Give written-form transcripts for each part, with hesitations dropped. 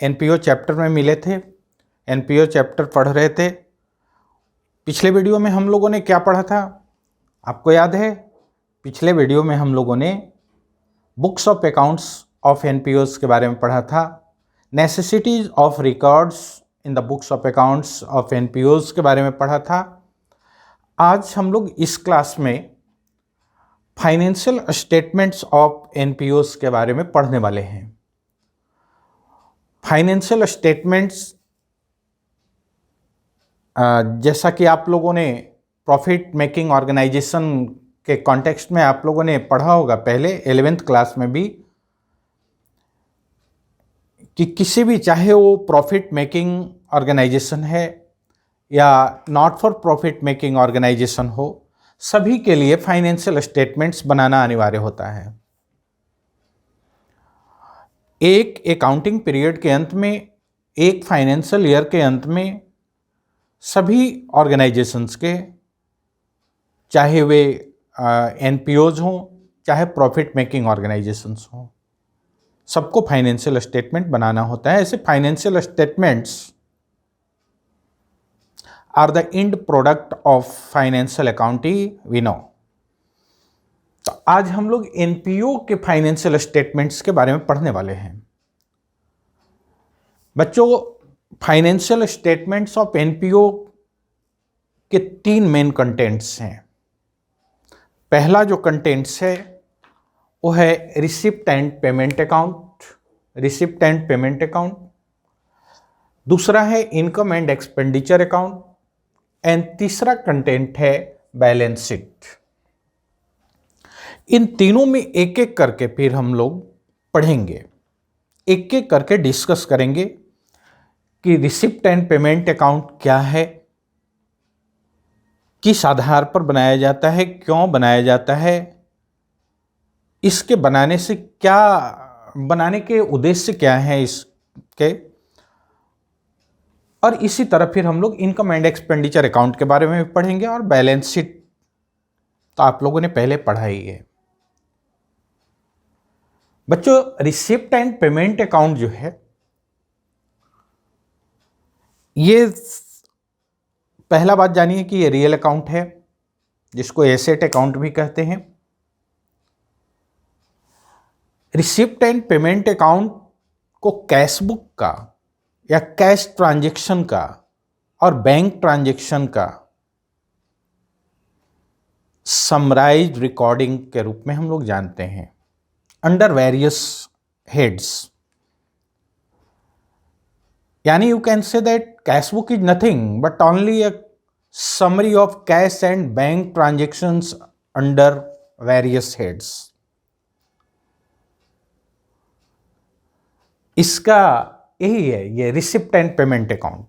NPO chapter में मिले थे, एनपीओ चैप्टर पढ़ रहे थे। पिछले वीडियो में हम लोगों ने क्या पढ़ा था, आपको याद है? पिछले वीडियो में हम लोगों ने books of accounts of NPOs के बारे में पढ़ा था, necessities of records in the books of accounts of NPOs के बारे में पढ़ा था। आज हम लोग इस क्लास में फाइनेंशियल स्टेटमेंट्स ऑफ एनपीओज के बारे में पढ़ने वाले हैं। फाइनेंशियल स्टेटमेंट्स जैसा कि आप लोगों ने प्रॉफिट मेकिंग ऑर्गेनाइजेशन के कॉन्टेक्स्ट में आप लोगों ने पढ़ा होगा पहले 11th क्लास में भी, कि किसी भी, चाहे वो प्रॉफिट मेकिंग ऑर्गेनाइजेशन है या not for profit making organisation हो, सभी के लिए फाइनेंशियल स्टेटमेंट्स बनाना अनिवार्य होता है। एक अकाउंटिंग पीरियड के अंत में, एक फाइनेंशियल ईयर के अंत में सभी ऑर्गेनाइजेशंस के, चाहे वे एनपीओज हों चाहे प्रॉफिट मेकिंग ऑर्गेनाइजेशंस हों, सबको फाइनेंशियल स्टेटमेंट बनाना होता है। ऐसे financial statements are the end product of financial accounting, we know. तो आज हम लोग एनपीओ के फाइनेंशियल स्टेटमेंट्स के बारे में पढ़ने वाले हैं। बच्चों, फाइनेंशियल स्टेटमेंट्स ऑफ एनपीओ के 3 मेन कंटेंट्स हैं। पहला जो कंटेंट्स है वो है receipt and payment account, receipt and payment account. दूसरा है income and expenditure account and तीसरा कंटेंट है बैलेंस शीट। इन तीनों में एक एक करके फिर हम लोग पढ़ेंगे, एक एक करके डिस्कस करेंगे कि रिसिप्ट एंड पेमेंट अकाउंट क्या है, किस आधार पर बनाया जाता है, क्यों बनाया जाता है, इसके बनाने से क्या, बनाने के उद्देश्य क्या है इसके, और इसी तरह फिर हम लोग इनकम एंड एक्सपेंडिचर अकाउंट के बारे में भी पढ़ेंगे। और बैलेंस शीट तो आप लोगों ने पहले पढ़ा ही है। बच्चों, रिसिप्ट एंड पेमेंट अकाउंट जो है, ये पहला बात जानिए कि ये रियल अकाउंट है, जिसको एसेट अकाउंट भी कहते हैं। रिसिप्ट एंड पेमेंट अकाउंट को कैश बुक का या कैश ट्रांजैक्शन का और बैंक ट्रांजैक्शन का समराइज्ड रिकॉर्डिंग के रूप में हम लोग जानते हैं, अंडर वेरियस हेड्स। यानी you can say that cash book is nothing but only a summary of cash and bank transactions under various heads। इसका यही है ये रिसिप्ट एंड पेमेंट अकाउंट।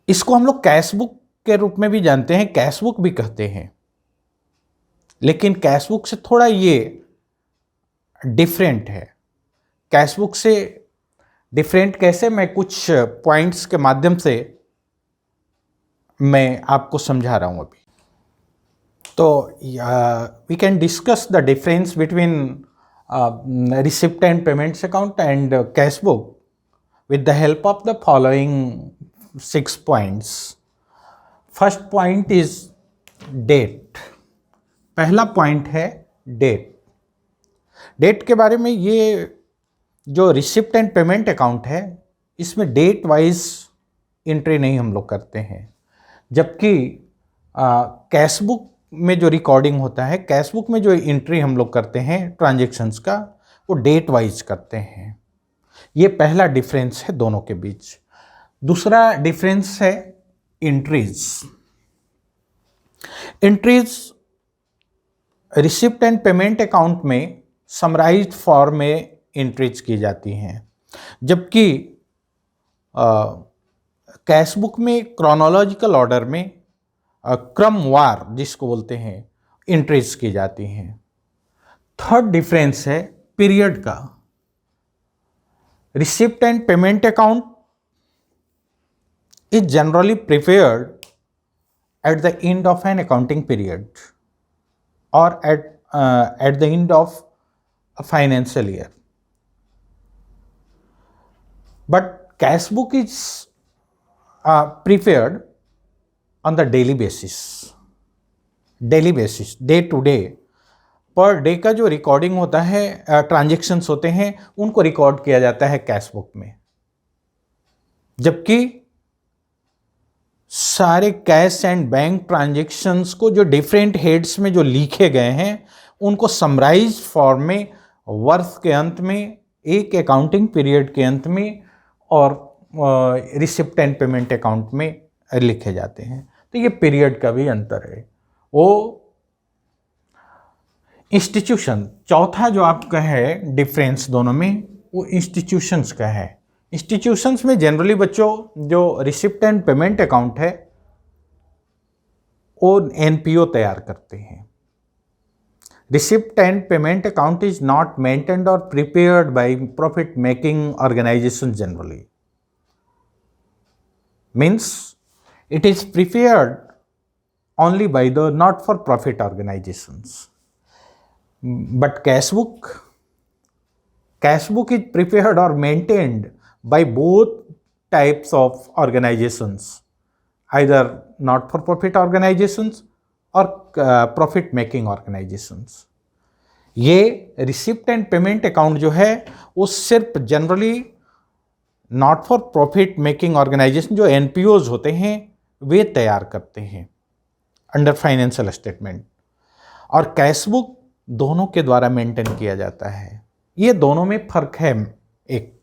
इसको हम लोग कैश बुक के रूप में भी जानते हैं, कैश बुक भी कहते हैं, लेकिन कैश बुक से थोड़ा ये डिफरेंट है। कैश बुक से डिफरेंट कैसे, मैं कुछ पॉइंट्स के माध्यम से मैं आपको समझा रहा हूं अभी। तो we can discuss the difference between receipt and payments account and cash book with the help of the following 6 points. First point is date. पहला पॉइंट है डेट। डेट के बारे में, ये जो रिसिप्ट एंड पेमेंट अकाउंट है, इसमें date wise entry नहीं हम लोग करते हैं, जबकि कैश बुक में जो रिकॉर्डिंग होता है, कैश बुक में जो एंट्री हम लोग करते हैं ट्रांजैक्शंस का, वो डेट वाइज करते हैं। ये पहला डिफरेंस है दोनों के बीच। दूसरा डिफरेंस है entries. Entries receipt and payment account में समराइज्ड फॉर्म में एंट्रीज की जाती हैं, जबकि कैश बुक में क्रोनोलॉजिकल ऑर्डर में क्रमवार जिसको बोलते हैं एंट्रीज की जाती हैं। थर्ड डिफरेंस है पीरियड का। Receipt and payment account is generally prepared at the end of an accounting period और at the end of a financial year। but cash book is prepared on the daily basis, day to day, per day का जो recording होता है, transactions होते हैं, उनको record किया जाता है कैश बुक में। जबकि सारे कैश एंड बैंक ट्रांजेक्शन्स को जो डिफरेंट हेड्स में जो लिखे गए हैं, उनको समराइज फॉर्म में वर्ष के अंत में, एक अकाउंटिंग पीरियड के अंत में और रिसिप्ट एंड पेमेंट अकाउंट में लिखे जाते हैं। तो ये पीरियड का भी अंतर है। वो इंस्टीट्यूशन, चौथा जो आपका है डिफरेंस दोनों में, वो इंस्टीट्यूशंस का है। इंस्टीट्यूशंस में जनरली बच्चों जो रिसिप्ट एंड पेमेंट अकाउंट है वो एनपीओ तैयार करते हैं। Receipt and payment account is not maintained और prepared by profit making organisation generally, means it is prepared only by the not-for-profit organizations. But cash book is prepared or maintained by both types of organizations, either not-for-profit organizations or profit-making organizations. ये receipt and payment account जो है वो सिर्फ generally not for profit making organisation, जो NPOs होते हैं, वे तैयार करते हैं अंडर फाइनेंशियल स्टेटमेंट, और कैश बुक दोनों के द्वारा मेंटेन किया जाता है। ये दोनों में फर्क है एक।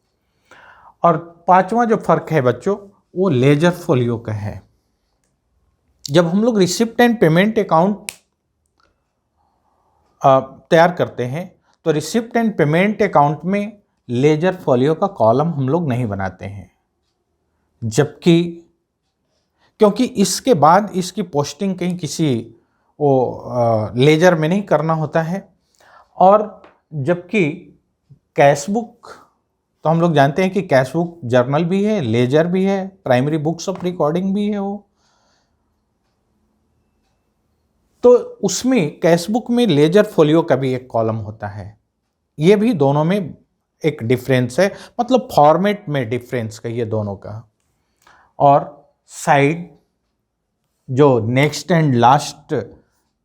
और पांचवा जो फर्क है बच्चों, वो लेजर फोलियो का है। जब हम लोग रिसिप्ट एंड पेमेंट अकाउंट तैयार करते हैं तो रिसिप्ट एंड पेमेंट अकाउंट में लेजर फोलियो का कॉलम हम लोग नहीं बनाते हैं, जबकि क्योंकि इसके बाद इसकी पोस्टिंग कहीं किसी लेजर में नहीं करना होता है। और जबकि कैश बुक तो हम लोग जानते हैं कि कैश बुक जर्नल भी है, लेजर भी है, प्राइमरी बुक्स ऑफ रिकॉर्डिंग भी है वो। तो उसमें कैश बुक में लेजर फोलियो का भी एक कॉलम होता है। ये भी दोनों में एक डिफरेंस है, मतलब फॉर्मेट में डिफरेंस का ये दोनों का। और साइड जो नेक्स्ट एंड लास्ट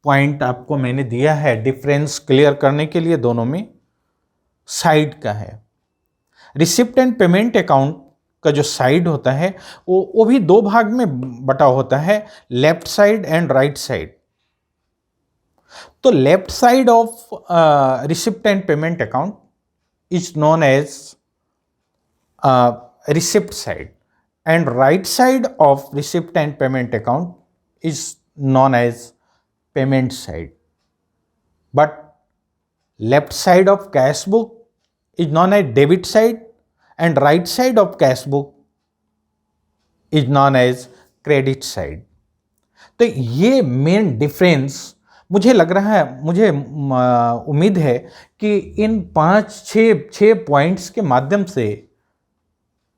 पॉइंट आपको मैंने दिया है डिफरेंस क्लियर करने के लिए, दोनों में साइड का है। रिसिप्ट एंड पेमेंट अकाउंट का जो साइड होता है वो भी दो भाग में बटा होता है, left side and right side. तो left side of receipt and payment account is known as receipt side and right side of receipt and payment account is known as payment side. But left side of cash book is known as debit side and right side of cash book is known as credit side. तो ये main difference मुझे लग रहा है, मुझे उम्मीद है कि इन 5-6 पॉइंट्स के माध्यम से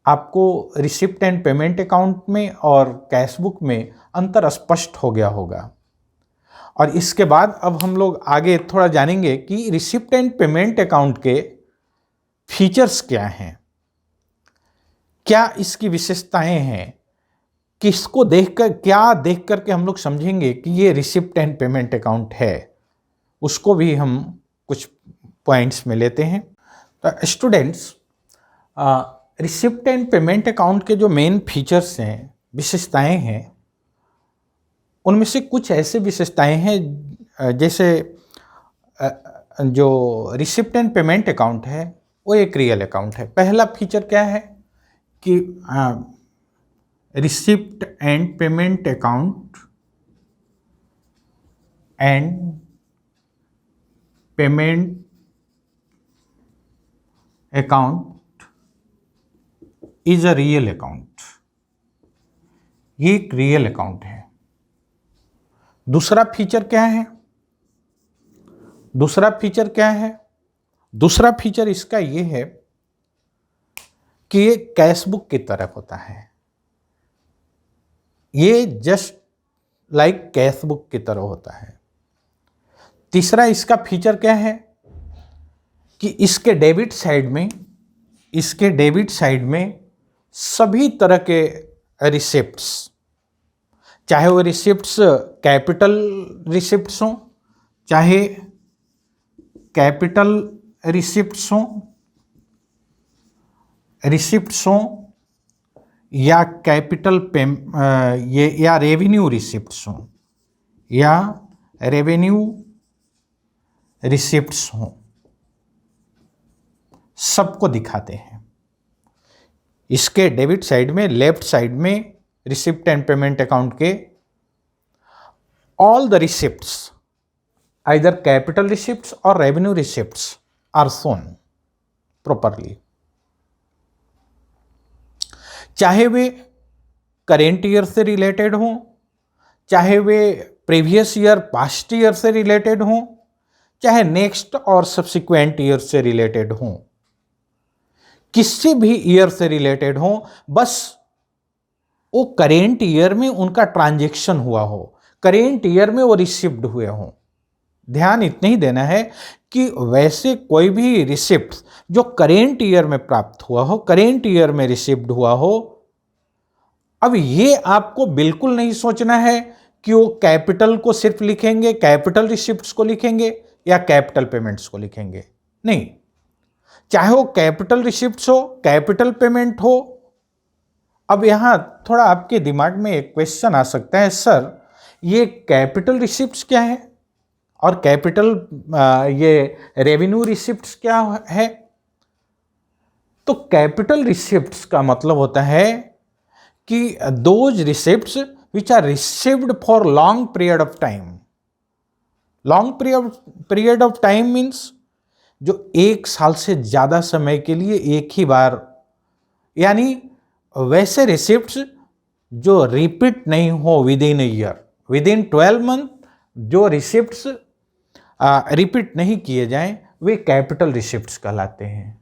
आपको रिसिप्ट एंड पेमेंट अकाउंट में और कैश बुक में अंतर स्पष्ट हो गया होगा। और इसके बाद अब हम लोग आगे थोड़ा जानेंगे कि रिसिप्ट एंड पेमेंट अकाउंट के फीचर्स क्या हैं, क्या इसकी विशेषताएं हैं, किसको देखकर, क्या देख करके हम लोग समझेंगे कि ये रिसिप्ट एंड पेमेंट अकाउंट है, उसको भी हम कुछ पॉइंट्स में लेते हैं। तो students, receipt and payment account के जो मेन फीचर्स हैं, विशेषताएं हैं, उनमें से कुछ ऐसे विशेषताएं हैं जैसे जो रिसिप्ट एंड पेमेंट अकाउंट है वो एक रियल अकाउंट है। पहला फीचर क्या है कि receipt and payment account is a real account. ये एक रियल अकाउंट है। दूसरा फीचर क्या है? दूसरा फीचर इसका ये है कि ये कैश बुक की तरह होता है। ये जस्ट लाइक कैश बुक की तरह होता है। तीसरा इसका फीचर क्या है कि इसके डेबिट साइड में सभी तरह के रिसिप्ट्स, चाहे वो रिसिप्ट्स कैपिटल रिसिप्ट्स हों, चाहे कैपिटल रिसिप्ट्स हों या कैपिटल ये या रेवेन्यू रिसिप्ट्स हों या रेवेन्यू रिसिप्ट्स हों, सबको दिखाते हैं। इसके डेबिट साइड में, लेफ्ट साइड में रिसिप्ट एंड पेमेंट अकाउंट के all the receipts, either capital receipts और revenue receipts are shown properly, चाहे वे करेंट ईयर से रिलेटेड हों, चाहे वे प्रीवियस ईयर पास्ट ईयर से रिलेटेड हों, चाहे नेक्स्ट और सब्सिक्वेंट ईयर से रिलेटेड हों, किसी भी ईयर से रिलेटेड हों, बस वो करेंट ईयर में उनका ट्रांजैक्शन हुआ हो, करेंट ईयर में वो रिसिप्ड हुए हों। ध्यान इतना ही देना है कि वैसे कोई भी रिसिप्ट जो करेंट ईयर में प्राप्त हुआ हो, करेंट ईयर में रिसिप्ड हुआ हो, अब ये आपको बिल्कुल नहीं सोचना है कि वो कैपिटल को सिर्फ लिखेंगे, कैपिटल रिसिप्ट्स को लिखेंगे या कैपिटल पेमेंट्स को लिखेंगे। नहीं, चाहे वो कैपिटल रिसिप्ट्स हो, कैपिटल पेमेंट हो। अब यहां थोड़ा आपके दिमाग में एक क्वेश्चन आ सकता है, सर ये कैपिटल रिसिप्ट्स क्या है और कैपिटल ये रेवेन्यू रिसिप्ट्स क्या है? तो कैपिटल रिसिप्ट्स का मतलब होता है कि those receipts which are received for long period of time. Long period of time means जो 1 साल से ज़्यादा समय के लिए एक ही बार, यानी वैसे रिसिप्ट्स जो रिपीट नहीं हो within year, within 12 month जो रिसिप्ट्स रिपीट नहीं किए जाएं, वे कैपिटल रिसिप्ट्स कहलाते हैं।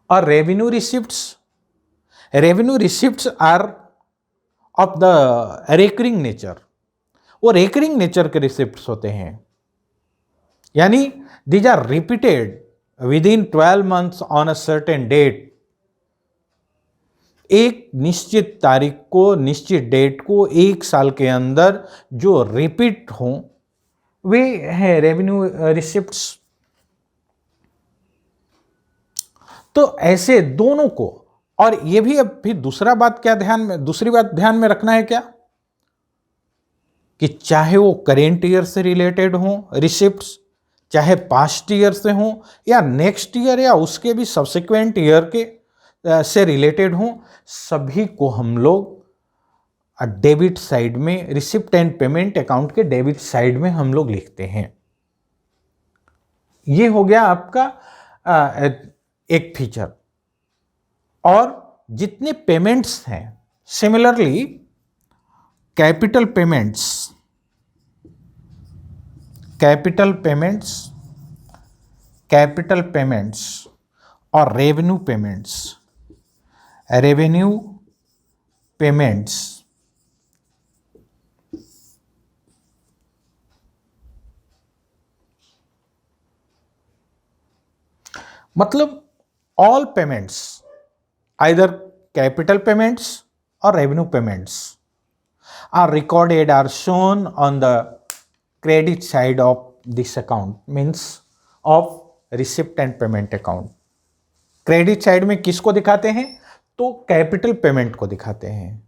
और revenue receipts are of the recurring nature, वो रेकरिंग नेचर के रिसिप्ट्स होते हैं, यानी these are repeated within 12 months on a certain date। एक निश्चित तारीख को, निश्चित डेट को 1 साल के अंदर जो रिपीट हों, वे हैं रेवेन्यू रिसिप्ट्स। तो ऐसे दोनों को, और ये भी अब फिर दूसरी बात ध्यान में रखना है क्या, कि चाहे वो करेंट ईयर से रिलेटेड हों रिसिप्ट्स, चाहे पास्ट ईयर से हों या नेक्स्ट ईयर या उसके भी सब्सिक्वेंट ईयर के से रिलेटेड हों, सभी को हम लोग डेबिट साइड में, रिसिप्ट एंड पेमेंट अकाउंट के डेबिट साइड में हम लोग लिखते हैं। ये हो गया आपका एक फीचर। और जितने पेमेंट्स हैं, सिमिलरली कैपिटल पेमेंट्स और रेवेन्यू पेमेंट्स मतलब all payments, either capital payments or revenue payments are recorded, are shown on the credit side of this account, means of receipt and payment account। Credit side में किसको दिखाते हैं? तो capital payment को दिखाते हैं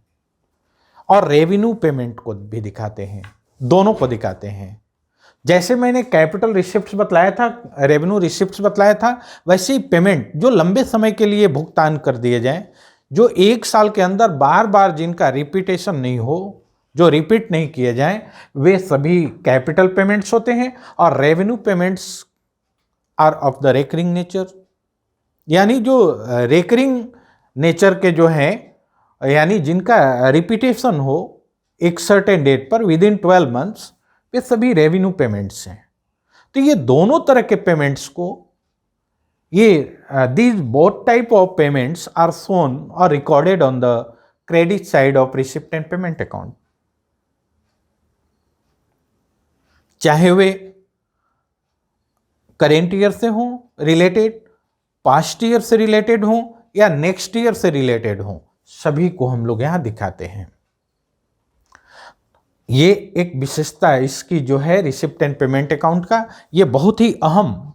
और रेवेन्यू पेमेंट को भी दिखाते हैं, दोनों को दिखाते हैं। जैसे मैंने कैपिटल रिसिप्ट्स बतलाया था, रेवेन्यू रिसिप्ट्स बतलाया था, वैसे ही पेमेंट जो लंबे समय के लिए भुगतान कर दिए जाएं, जो 1 साल के अंदर बार बार जिनका रिपीटेशन नहीं हो, जो रिपीट नहीं किए जाएं, वे सभी कैपिटल पेमेंट्स होते हैं। और revenue payments are of the recurring nature, यानी जो रेकरिंग नेचर के जो हैं, यानी जिनका रिपीटेशन हो एक सर्टेन डेट पर विद इन 12 मंथ्स, वे सभी रेवेन्यू पेमेंट्स हैं। तो ये दोनों तरह के पेमेंट्स को, these both type of payments are shown or recorded on the credit side of receipt and payment account। चाहे वे करेंट ईयर से हों रिलेटेड, पास्ट ईयर से रिलेटेड हों या नेक्स्ट ईयर से रिलेटेड हों, सभी को हम लोग यहाँ दिखाते हैं। ये एक विशेषता है इसकी जो है रिसिप्ट एंड पेमेंट अकाउंट का। ये बहुत ही अहम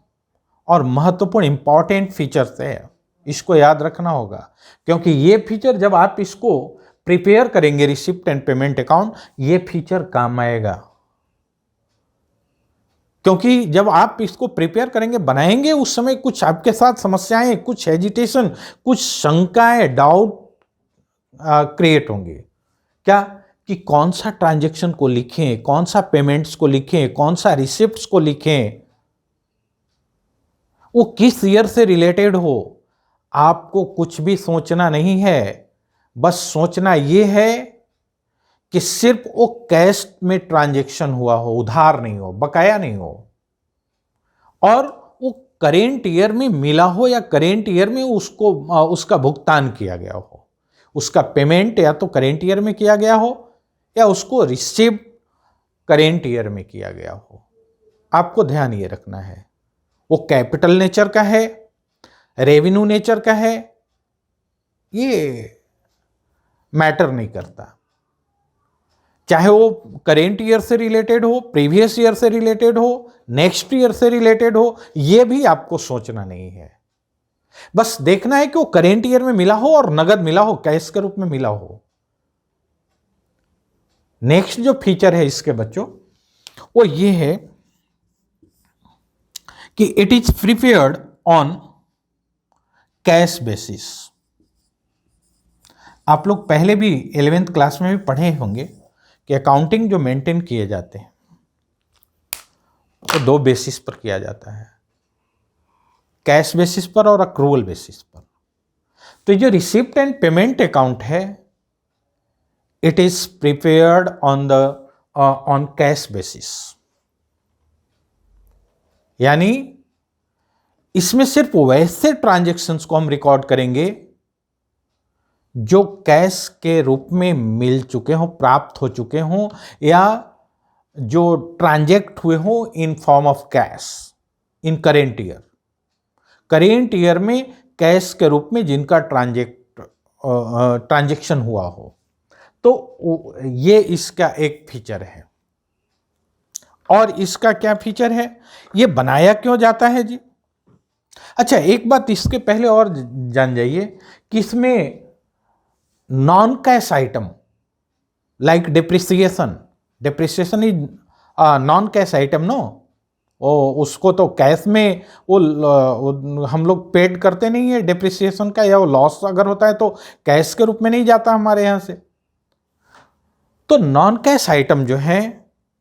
और महत्वपूर्ण इंपॉर्टेंट फीचर्स है, इसको याद रखना होगा, क्योंकि ये फीचर जब आप इसको प्रिपेयर करेंगे रिसिप्ट एंड पेमेंट अकाउंट, ये फीचर काम आएगा। क्योंकि जब आप इसको प्रिपेयर करेंगे, बनाएंगे, उस समय कुछ आपके साथ समस्याएं, कुछ हेजिटेशन, कुछ शंकाएं, डाउट क्रिएट होंगे। क्या कि कौन सा ट्रांजैक्शन को लिखें, कौन सा पेमेंट्स को लिखें, कौन सा रिसिप्ट्स को लिखें, वो किस ईयर से रिलेटेड हो। आपको कुछ भी सोचना नहीं है, बस सोचना यह है कि सिर्फ वो कैश में ट्रांजैक्शन हुआ हो, उधार नहीं हो, बकाया नहीं हो, और वो करेंट ईयर में मिला हो या करेंट ईयर में उसको उसका भुगतान किया गया हो। उसका पेमेंट या तो करेंट ईयर में किया गया हो या उसको रिसीव करेंट ईयर में किया गया हो। आपको ध्यान ये रखना है, वो कैपिटल नेचर का है, रेवेन्यू नेचर का है, ये मैटर नहीं करता। चाहे वो करेंट ईयर से रिलेटेड हो, प्रीवियस ईयर से रिलेटेड हो, नेक्स्ट ईयर से रिलेटेड हो, ये भी आपको सोचना नहीं है। बस देखना है कि वो करेंट ईयर में मिला हो और नगद मिला हो, कैश के रूप में मिला हो। नेक्स्ट जो फीचर है इसके बच्चों, वो ये है कि it is prepared on cash basis. आप लोग पहले भी 11th क्लास में भी पढ़े होंगे कि अकाउंटिंग जो मेंटेन किए जाते हैं वो दो बेसिस पर किया जाता है, कैश बेसिस पर और अक्रूवल बेसिस पर। तो जो रिसिप्ट एंड पेमेंट अकाउंट है, it is prepared on cash basis, यानी इसमें सिर्फ वैसे ट्रांजैक्शंस को हम रिकॉर्ड करेंगे जो कैश के रूप में मिल चुके हों, प्राप्त हो चुके हों, या जो ट्रांजैक्ट हुए हों in form of cash in current year. Current year में कैश के रूप में जिनका ट्रांजैक्शन हुआ हो, तो ये इसका एक फीचर है। और इसका क्या फीचर है, ये बनाया क्यों जाता है जी? अच्छा, एक बात इसके पहले और जान जाइए कि इसमें non cash item like depreciation is non cash item, no. वो उसको तो कैश में वो हम लोग पेड करते नहीं है डिप्रिसिएशन का, या वो लॉस अगर होता है तो कैश के रूप में नहीं जाता हमारे यहाँ से। तो नॉन कैश आइटम जो है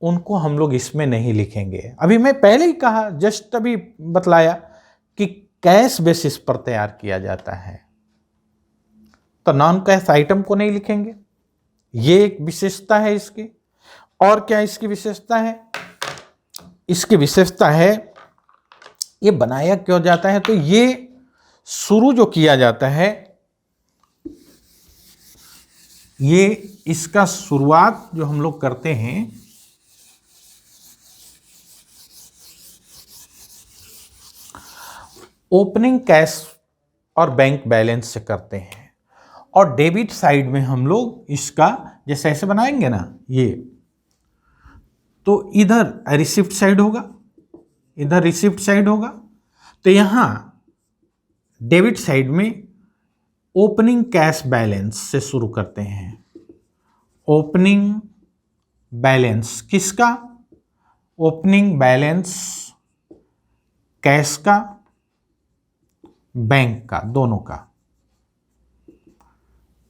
उनको हम लोग इसमें नहीं लिखेंगे। अभी मैं पहले ही कहा, जस्ट अभी बतलाया कि कैश बेसिस पर तैयार किया जाता है, तो नॉन कैश आइटम को नहीं लिखेंगे। ये एक विशेषता है इसकी। और क्या इसकी विशेषता है? इसकी विशेषता है ये बनाया क्यों जाता है, तो ये शुरू जो किया जाता है, ये इसका शुरुआत जो हम लोग करते हैं ओपनिंग कैश और बैंक बैलेंस से करते हैं। और डेबिट साइड में हम लोग इसका जैसे ऐसे बनाएंगे ना, ये तो इधर रिसिप्ट साइड होगा, इधर रिसिप्ट साइड होगा। तो यहां डेबिट साइड में ओपनिंग कैश बैलेंस से शुरू करते हैं। ओपनिंग बैलेंस किसका? ओपनिंग बैलेंस कैश का, बैंक का, दोनों का।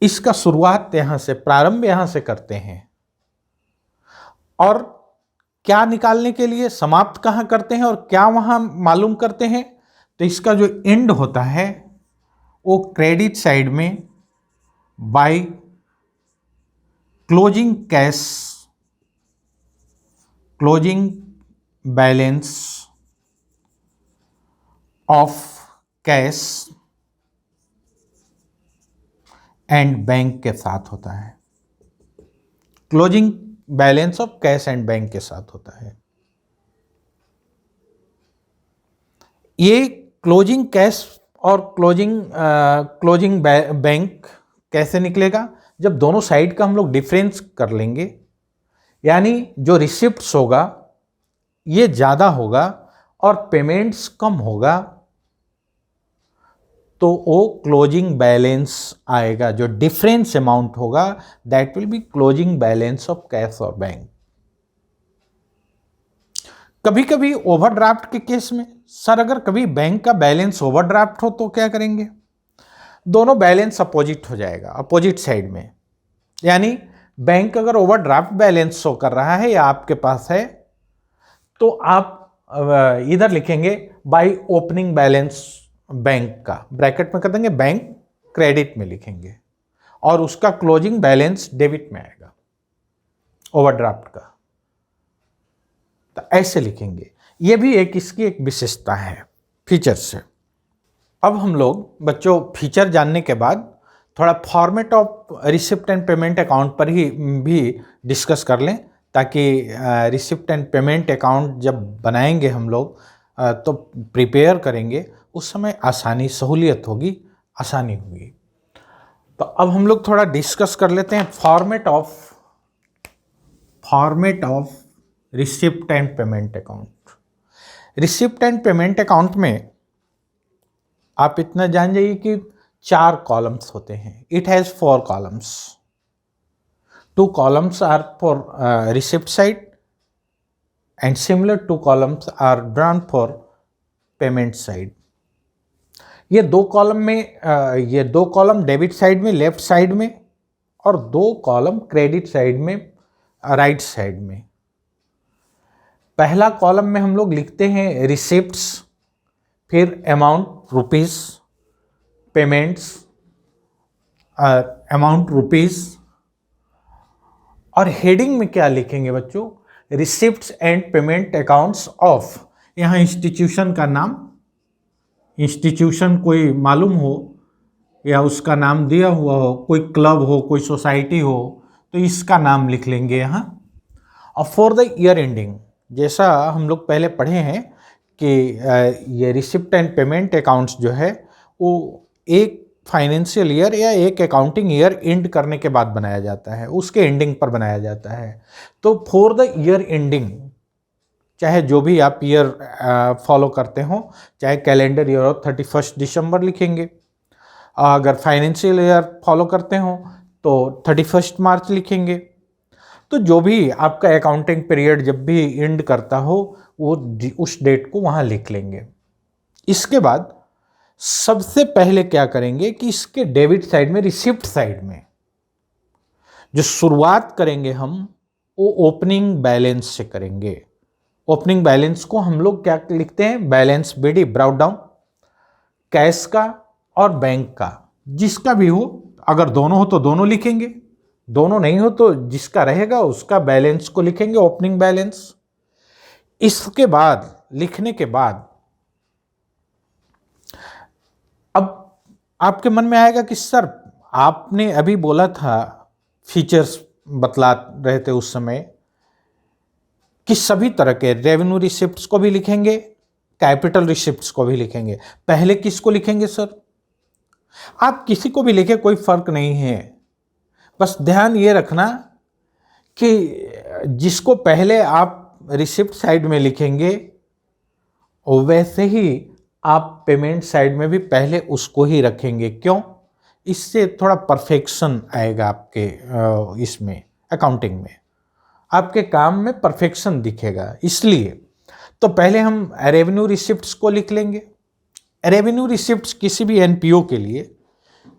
इसका शुरुआत यहां से, प्रारंभ यहां से करते हैं। और क्या निकालने के लिए समाप्त कहां करते हैं और क्या वहां मालूम करते हैं? तो इसका जो एंड होता है वो क्रेडिट साइड में by closing cash, closing balance of cash and bank के साथ होता है। Closing balance of cash and bank के साथ होता है। ये क्लोजिंग कैश और क्लोजिंग बैंक कैसे निकलेगा? जब दोनों साइड का हम लोग डिफरेंस कर लेंगे, यानी जो रिसिप्ट्स होगा ये ज़्यादा होगा और पेमेंट्स कम होगा, तो वो क्लोजिंग बैलेंस आएगा। जो डिफरेंस अमाउंट होगा that will be closing balance of cash और बैंक। कभी कभी ओवरड्राफ्ट के केस में सर, अगर कभी बैंक का बैलेंस ओवरड्राफ्ट हो तो क्या करेंगे? दोनों बैलेंस अपोजिट हो जाएगा, अपोजिट साइड में। यानी बैंक अगर ओवरड्राफ्ट बैलेंस शो कर रहा है या आपके पास है, तो आप इधर लिखेंगे बाय ओपनिंग बैलेंस बैंक का, ब्रैकेट में कर देंगे, बैंक क्रेडिट में लिखेंगे, और उसका क्लोजिंग बैलेंस डेबिट में आएगा ओवरड्राफ्ट का। तो ऐसे लिखेंगे। ये भी एक इसकी एक विशेषता है, फीचर्स है। अब हम लोग बच्चों फीचर जानने के बाद थोड़ा format of receipt and payment account पर ही भी डिस्कस कर लें, ताकि रिसिप्ट एंड पेमेंट अकाउंट जब बनाएंगे हम लोग तो प्रिपेयर करेंगे, उस समय आसानी, सहूलियत होगी, आसानी होगी। तो अब हम लोग थोड़ा डिस्कस कर लेते हैं format of receipt and payment account. Receipt and payment account में आप इतना जान जाइए कि 4 कॉलम्स होते हैं। It has 4 columns. 2 columns are for receipt side and similar 2 columns are drawn for payment side. ये 2 कॉलम में ये 2 कॉलम डेबिट साइड में लेफ्ट साइड में, और 2 कॉलम क्रेडिट साइड में राइट साइड में। पहला कॉलम में हम लोग लिखते हैं रिसिप्ट्स, फिर amount rupees, payments amount rupees, और हेडिंग में क्या लिखेंगे बच्चों? Receipts and payment accounts of. यहाँ इंस्टीट्यूशन का नाम, इंस्टीट्यूशन कोई मालूम हो या उसका नाम दिया हुआ हो, कोई क्लब हो, कोई सोसाइटी हो, तो इसका नाम लिख लेंगे यहाँ। और फॉर द ईयर एंडिंग, जैसा हम लोग पहले पढ़े हैं कि ये रिसिप्ट एंड पेमेंट अकाउंट्स जो है वो एक फाइनेंशियल ईयर या एक अकाउंटिंग ईयर एंड करने के बाद बनाया जाता है, उसके एंडिंग पर बनाया जाता है। तो फॉर द ईयर एंडिंग, चाहे जो भी आप ईयर फॉलो करते हो, चाहे कैलेंडर ईयर हो 31 दिसंबर लिखेंगे, अगर फाइनेंशियल ईयर फॉलो करते हो तो 31 मार्च लिखेंगे। तो जो भी आपका अकाउंटिंग पीरियड जब भी एंड करता हो वो उस डेट को वहाँ लिख लेंगे। इसके बाद सबसे पहले क्या करेंगे कि इसके डेबिट साइड में, रिसिप्ट साइड में जो शुरुआत करेंगे हम, वो ओपनिंग बैलेंस से करेंगे। ओपनिंग बैलेंस को हम लोग क्या लिखते हैं? Balance BD, brought down, cash का और बैंक का, जिसका भी हो। अगर दोनों हो तो दोनों लिखेंगे, दोनों नहीं हो तो जिसका रहेगा उसका बैलेंस को लिखेंगे, ओपनिंग बैलेंस। इसके बाद लिखने के बाद अब आपके मन में आएगा कि सर आपने अभी बोला था, फीचर्स बतला रहे थे उस समय कि सभी तरह के रेवेन्यू रिसिप्ट्स को भी लिखेंगे, कैपिटल रिसिप्ट्स को भी लिखेंगे। पहले किसको लिखेंगे सर? आप किसी को भी लिखे, कोई फर्क नहीं है। बस ध्यान ये रखना कि जिसको पहले आप रिसिप्ट साइड में लिखेंगे वैसे ही आप पेमेंट साइड में भी पहले उसको ही रखेंगे। क्यों? इससे थोड़ा परफेक्शन आएगा आपके इसमें, अकाउंटिंग में आपके काम में परफेक्शन दिखेगा। इसलिए तो पहले हम रेवेन्यू रिसिप्ट्स को लिख लेंगे। रेवेन्यू रिसिप्ट्स किसी भी एनपीओ के लिए,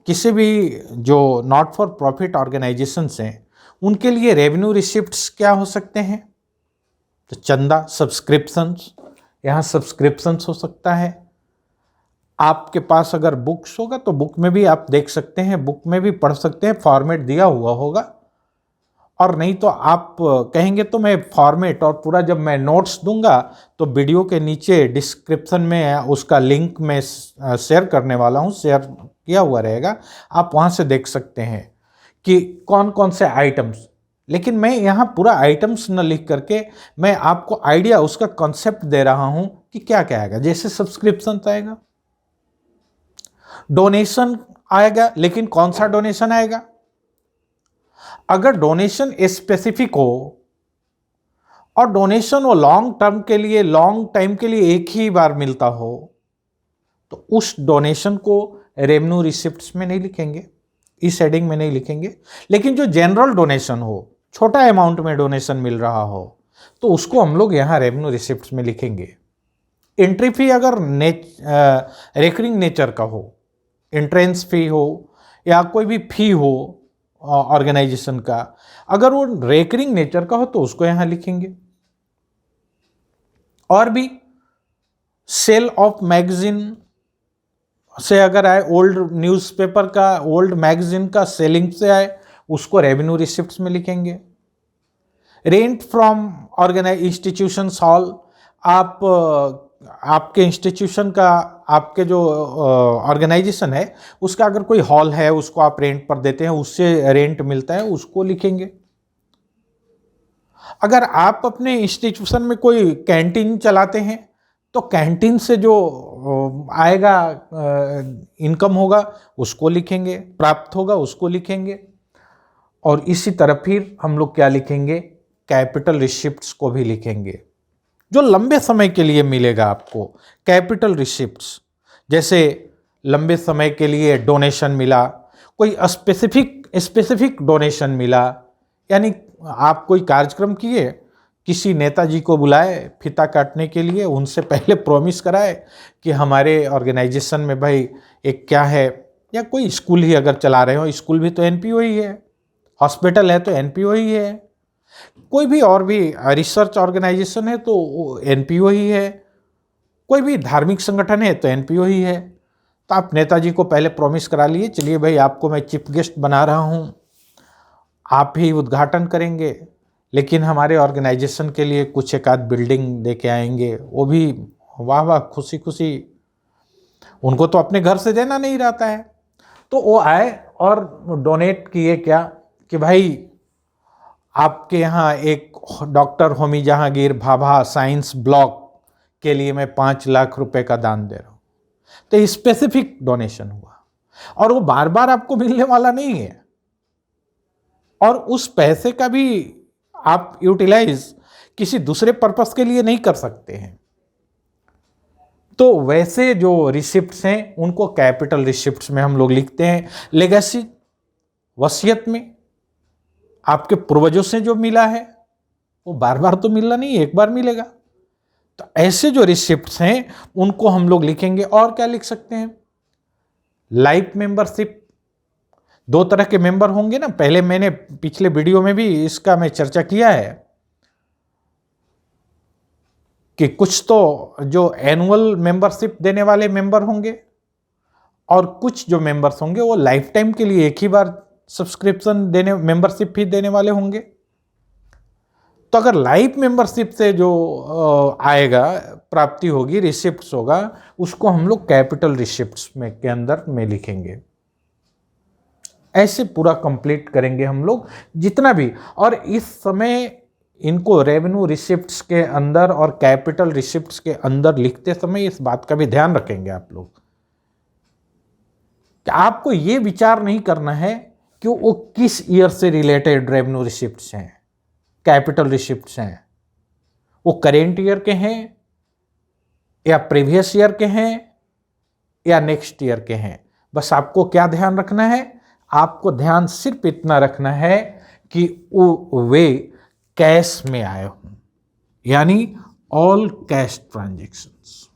किसी भी जो नॉट फॉर प्रॉफिट ऑर्गेनाइजेशंस हैं, उनके लिए रेवेन्यू रिसिप्ट्स क्या हो सकते हैं? तो चंदा, सब्सक्रिप्शंस, यहाँ सब्सक्रिप्शंस हो सकता है। आपके पास अगर बुक्स होगा तो बुक में भी आप देख सकते हैं, बुक में भी पढ़ सकते हैं, फॉर्मेट दिया हुआ होगा। और नहीं तो आप कहेंगे तो मैं फॉर्मेट और पूरा जब मैं नोट्स दूंगा तो वीडियो के नीचे डिस्क्रिप्शन में उसका लिंक मैं शेयर करने वाला हूँ, शेयर किया हुआ रहेगा, आप वहाँ से देख सकते हैं कि कौन कौन से आइटम्स। लेकिन मैं यहाँ पूरा आइटम्स न लिख करके मैं आपको आइडिया, उसका कॉन्सेप्ट दे रहा हूँ कि क्या क्या आएगा। जैसे सब्सक्रिप्शन आएगा, डोनेशन आएगा, लेकिन कौन सा डोनेशन आएगा? अगर डोनेशन स्पेसिफिक हो और डोनेशन वो लॉन्ग टर्म के लिए, लॉन्ग टाइम के लिए एक ही बार मिलता हो, तो उस डोनेशन को रेवेन्यू रिसिप्ट्स में नहीं लिखेंगे, इस हेडिंग में नहीं लिखेंगे। लेकिन जो जनरल डोनेशन हो, छोटा अमाउंट में डोनेशन मिल रहा हो, तो उसको हम लोग यहाँ रेवेन्यू रिसिप्ट्स में लिखेंगे। एंट्री फी अगर रेकरिंग नेचर का हो, एंट्रेंस फी हो या कोई भी फी हो ऑर्गेनाइजेशन का, अगर वो रेकरिंग नेचर का हो तो उसको यहाँ लिखेंगे। और भी सेल ऑफ मैगजीन से अगर आए, ओल्ड न्यूज़पेपर का, ओल्ड मैगजीन का सेलिंग से आए, उसको रेवेन्यू रिसिप्ट्स में लिखेंगे। Rent from organise institutions hall, आप आपके इंस्टीट्यूशन का, आपके जो ऑर्गेनाइजेशन है उसका अगर कोई हॉल है, उसको आप रेंट पर देते हैं, उससे रेंट मिलता है, उसको लिखेंगे। अगर आप अपने इंस्टीट्यूशन में कोई कैंटीन चलाते हैं तो कैंटीन से जो आएगा इनकम होगा उसको लिखेंगे, प्राप्त होगा उसको लिखेंगे। और इसी तरह फिर हम लोग क्या लिखेंगे? कैपिटल रिसिप्ट्स को भी लिखेंगे, जो लंबे समय के लिए मिलेगा आपको। कैपिटल रिसिप्ट्स जैसे लंबे समय के लिए डोनेशन मिला, कोई स्पेसिफिक डोनेशन मिला, यानी आप कोई कार्यक्रम किए, किसी नेताजी को बुलाए फीता काटने के लिए, उनसे पहले प्रॉमिस कराए कि हमारे ऑर्गेनाइजेशन में भाई एक क्या है, या कोई स्कूल ही अगर चला रहे हो, स्कूल भी तो एनपीओ ही है, हॉस्पिटल है तो एनपीओ ही है, कोई भी और भी रिसर्च ऑर्गेनाइजेशन है तो एनपीओ ही है, कोई भी धार्मिक संगठन है तो एनपीओ ही है। तो आप नेताजी को पहले प्रॉमिस करा लिए, चलिए भाई आपको मैं चीफ गेस्ट बना रहा हूँ, आप ही उद्घाटन करेंगे, लेकिन हमारे ऑर्गेनाइजेशन के लिए कुछ एक आध बिल्डिंग दे के आएंगे। वो भी वाह वाह, खुशी खुशी, उनको तो अपने घर से देना नहीं रहता है। तो वो आए और डोनेट किए क्या कि भाई आपके यहाँ एक doctor Homi Jahangir Bhabha science block के लिए मैं 5 लाख रुपए का दान दे रहा हूँ। तो स्पेसिफिक डोनेशन हुआ और वो बार बार आपको मिलने वाला नहीं है, और उस पैसे का भी आप यूटिलाइज किसी दूसरे पर्पस के लिए नहीं कर सकते हैं। तो वैसे जो रिसिप्ट्स हैं उनको कैपिटल रिसिप्ट्स में हम लोग लिखते हैं। लेगेसी, वसीयत में आपके पूर्वजों से जो मिला है वो बार बार तो मिलना नहीं, एक बार मिलेगा। तो ऐसे जो रिसिप्ट्स हैं उनको हम लोग लिखेंगे। और क्या लिख सकते हैं? लाइफ मेंबरशिप, 2 तरह के मेंबर होंगे ना, पहले मैंने पिछले वीडियो में भी इसका मैं चर्चा किया है कि कुछ तो जो एनुअल मेंबरशिप देने वाले मेंबर होंगे और कुछ जो मेंबर्स होंगे वो लाइफ टाइम के लिए एक ही बार सब्सक्रिप्शन देने, मेंबरशिप फी देने वाले होंगे। तो अगर लाइफ मेंबरशिप से जो आएगा, प्राप्ति होगी, रिसिप्ट्स होगा, उसको हम लोग कैपिटल रिसिप्ट्स में के अंदर में लिखेंगे। ऐसे पूरा कंप्लीट करेंगे हम लोग जितना भी। और इस समय इनको रेवेन्यू रिसिप्ट्स के अंदर और कैपिटल रिसिप्ट्स के अंदर लिखते समय इस बात का भी ध्यान रखेंगे आप लोग कि आपको ये विचार नहीं करना है कि वो किस ईयर से रिलेटेड रेवेन्यू रिसिप्ट्स हैं, कैपिटल रिसिप्ट्स हैं, वो करेंट ईयर के हैं या प्रीवियस ईयर के हैं या नेक्स्ट ईयर के हैं। बस आपको क्या ध्यान रखना है? आपको ध्यान सिर्फ इतना रखना है कि वे कैश में आए हों, यानी all cash transactions,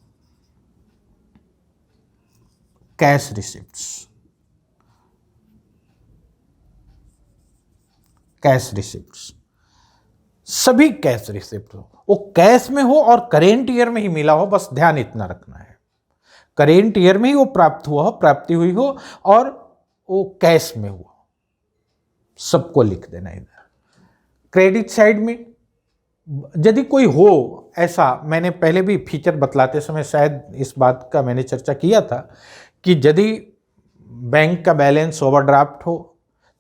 cash receipts, cash receipts, सभी कैश रिसिप्ट हो, वो कैश में हो और करेंट ईयर में ही मिला हो। बस ध्यान इतना रखना है, करेंट ईयर में ही वो प्राप्त हुआ हो, प्राप्ति हुई हो, और वो कैश में हुआ, सबको लिख देना इधर। क्रेडिट साइड में यदि कोई हो ऐसा, मैंने पहले भी फीचर बतलाते समय शायद इस बात का मैंने चर्चा किया था कि यदि बैंक का बैलेंस ओवरड्राफ्ट हो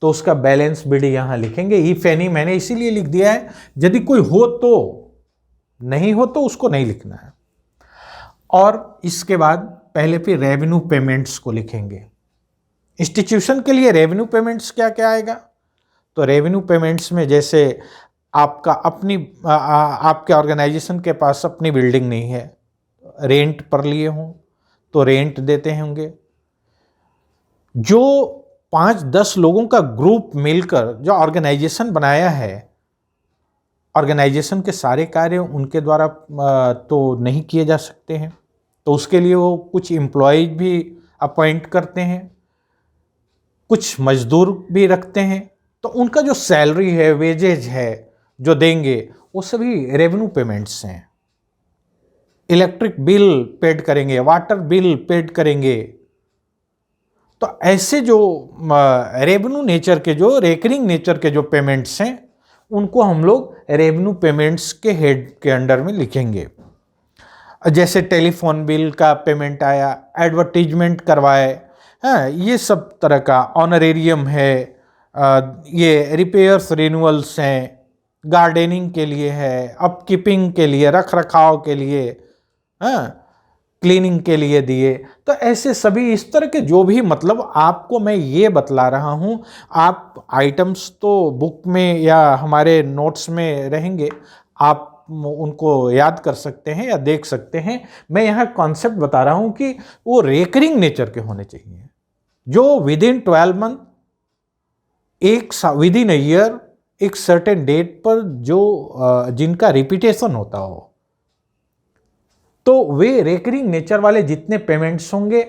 तो उसका बैलेंस बिड यहाँ लिखेंगे। इफ एनी मैंने इसीलिए लिख दिया है, यदि कोई हो तो, नहीं हो तो उसको नहीं लिखना है। और इसके बाद पहले फिर रेवेन्यू पेमेंट्स को लिखेंगे। इंस्टीट्यूशन के लिए रेवेन्यू पेमेंट्स क्या क्या आएगा? तो रेवेन्यू पेमेंट्स में जैसे आपका आपके ऑर्गेनाइजेशन के पास अपनी बिल्डिंग नहीं है, रेंट पर लिए हों तो रेंट देते होंगे। जो 5-10 लोगों का ग्रुप मिलकर जो ऑर्गेनाइजेशन बनाया है, ऑर्गेनाइजेशन के सारे कार्य उनके द्वारा तो नहीं किए जा सकते हैं, तो उसके लिए वो कुछ एम्प्लॉयज भी अपॉइंट करते हैं, कुछ मजदूर भी रखते हैं। तो उनका जो सैलरी है, वेजेज है जो देंगे, वो सभी रेवेन्यू पेमेंट्स हैं। इलेक्ट्रिक बिल पेड करेंगे, वाटर बिल पेड करेंगे। तो ऐसे जो रेवेन्यू नेचर के, जो रेकरिंग नेचर के जो पेमेंट्स हैं, उनको हम लोग रेवेन्यू पेमेंट्स के हेड के अंडर में लिखेंगे। जैसे टेलीफोन बिल का पेमेंट आया, एडवर्टीजमेंट करवाए, हाँ, ये सब तरह का ऑनरेरियम है, ये रिपेयर्स रिन्यूअल्स हैं, गार्डनिंग के लिए है, अपकीपिंग के लिए, रख रखाव के लिए, हाँ, क्लीनिंग के लिए दिए। तो ऐसे सभी इस तरह के जो भी, मतलब आपको मैं ये बतला रहा हूँ, आप आइटम्स तो बुक में या हमारे नोट्स में रहेंगे, आप उनको याद कर सकते हैं या देख सकते हैं। मैं यहाँ कॉन्सेप्ट बता रहा हूँ कि वो रेकरिंग नेचर के होने चाहिए, जो with in 12 month, with in year, एक सर्टेन डेट पर जो जिनका रिपीटेशन होता हो। तो वे रेकरिंग नेचर वाले जितने पेमेंट्स होंगे,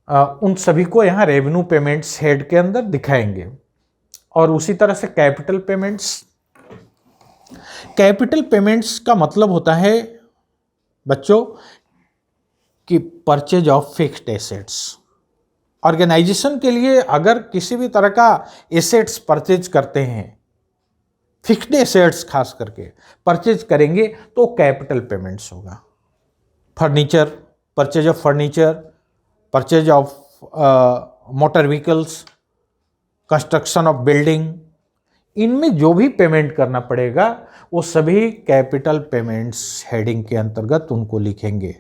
उन सभी को यहाँ रेवेन्यू पेमेंट्स हेड के अंदर दिखाएंगे। और उसी तरह से कैपिटल पेमेंट्स, कैपिटल पेमेंट्स का मतलब होता है बच्चों कि purchase of fixed assets. Organisation के लिए अगर किसी भी तरह का एसेट्स परचेज करते हैं, फिक्स्ड एसेट्स खास करके परचेज करेंगे, तो कैपिटल पेमेंट्स होगा। Furniture, purchase of furniture, purchase of motor vehicles, construction of building, इनमें जो भी पेमेंट करना पड़ेगा वो सभी कैपिटल पेमेंट्स हेडिंग के अंतर्गत उनको लिखेंगे।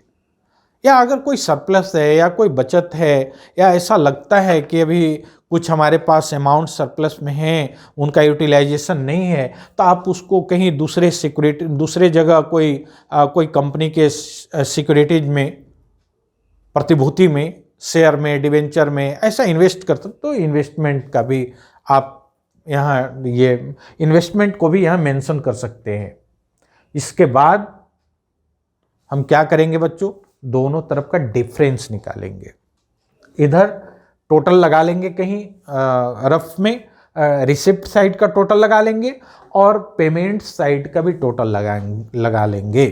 या अगर कोई सरप्लस है या कोई बचत है, या ऐसा लगता है कि अभी कुछ हमारे पास अमाउंट सरप्लस में हैं, उनका यूटिलाइजेशन नहीं है, तो आप उसको कहीं दूसरे जगह कोई कंपनी के सिक्योरिटीज में, प्रतिभूति में, शेयर में, डिवेंचर में ऐसा इन्वेस्ट करते, तो इन्वेस्टमेंट का भी आप यहाँ, ये इन्वेस्टमेंट को भी यहाँ मेंशन कर सकते हैं। इसके बाद हम क्या करेंगे बच्चों, दोनों तरफ का डिफरेंस निकालेंगे। इधर टोटल लगा लेंगे, कहीं रफ में रिसिप्ट साइड का टोटल लगा लेंगे और पेमेंट साइड का भी टोटल लगा लेंगे।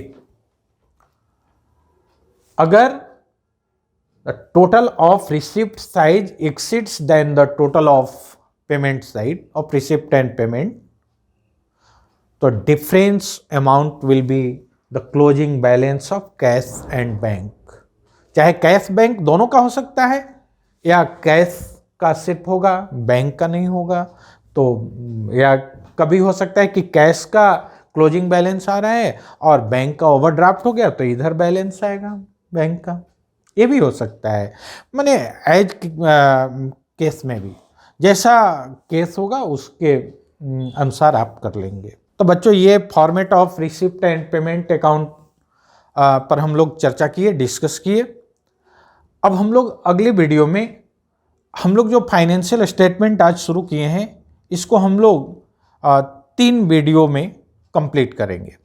अगर total of receipt side exceeds then the total of payment side of receipt and payment, तो difference amount will be the closing balance of cash and bank. चाहे कैश बैंक दोनों का हो सकता है, या कैश का सिर्फ होगा, बैंक का नहीं होगा। तो या कभी हो सकता है कि कैश का क्लोजिंग बैलेंस आ रहा है और बैंक का ओवरड्राफ्ट हो गया, तो इधर बैलेंस आएगा बैंक का, ये भी हो सकता है। माने एज केस में भी जैसा केस होगा उसके अनुसार आप कर लेंगे। तो बच्चों, ये format of receipt and payment account पर हम लोग चर्चा किए, डिस्कस किए। अब हम लोग अगले वीडियो में, हम लोग जो फाइनेंशियल स्टेटमेंट आज शुरू किए हैं, इसको हम लोग 3 वीडियो में कंप्लीट करेंगे।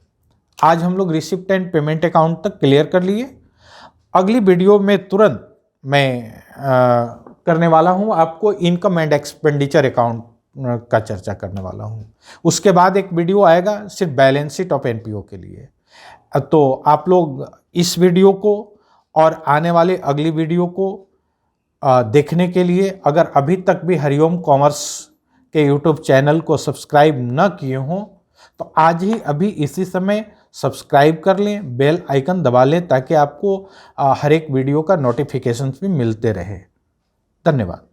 आज हम लोग रिसिप्ट एंड पेमेंट अकाउंट तक क्लियर कर लिए। अगली वीडियो में तुरंत मैं करने वाला हूँ आपको इनकम एंड एक्सपेंडिचर अकाउंट का चर्चा करने वाला हूँ। उसके बाद एक वीडियो आएगा सिर्फ बैलेंस शीट ऑफ एनपीओ के लिए। तो आप लोग इस वीडियो को और आने वाले अगली वीडियो को देखने के लिए, अगर अभी तक भी हरिओम कॉमर्स के यूट्यूब चैनल को सब्सक्राइब न किए हों, तो आज ही अभी इसी समय सब्सक्राइब कर लें, बेल आइकन दबा लें, ताकि आपको हर एक वीडियो का नोटिफिकेशन भी मिलते रहे। धन्यवाद।